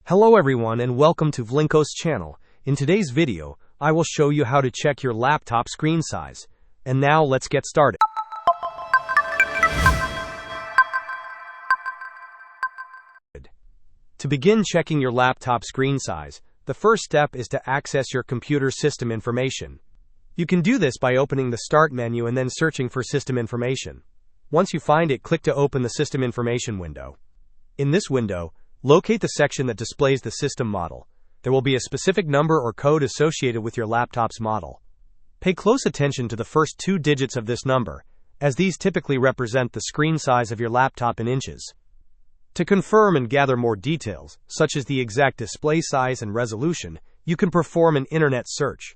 Hello everyone and welcome to Vlinko's channel. In today's video, I will show you how to check your laptop screen size. And now let's get started. To begin checking your laptop screen size, the first step is to access your computer system information. You can do this by opening the Start menu and then searching for System Information. Once you find it, click to open the System Information window. In this window, locate the section that displays the system model. There will be a specific number or code associated with your laptop's model. Pay close attention to the first 2 digits of this number, as these typically represent the screen size of your laptop in inches. To confirm and gather more details, such as the exact display size and resolution, you can perform an internet search.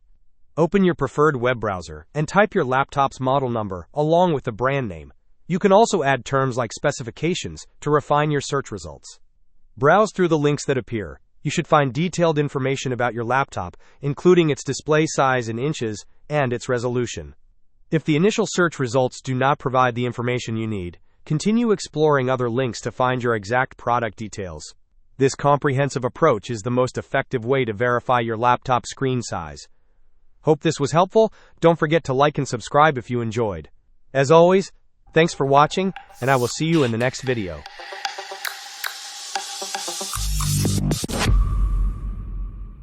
Open your preferred web browser and type your laptop's model number along with the brand name. You can also add terms like specifications to refine your search results. Browse through the links that appear. You should find detailed information about your laptop, including its display size in inches and its resolution. If the initial search results do not provide the information you need, continue exploring other links to find your exact product details. This comprehensive approach is the most effective way to verify your laptop screen size. Hope this was helpful. Don't forget to like and subscribe if you enjoyed. As always, thanks for watching, and I will see you in the next video.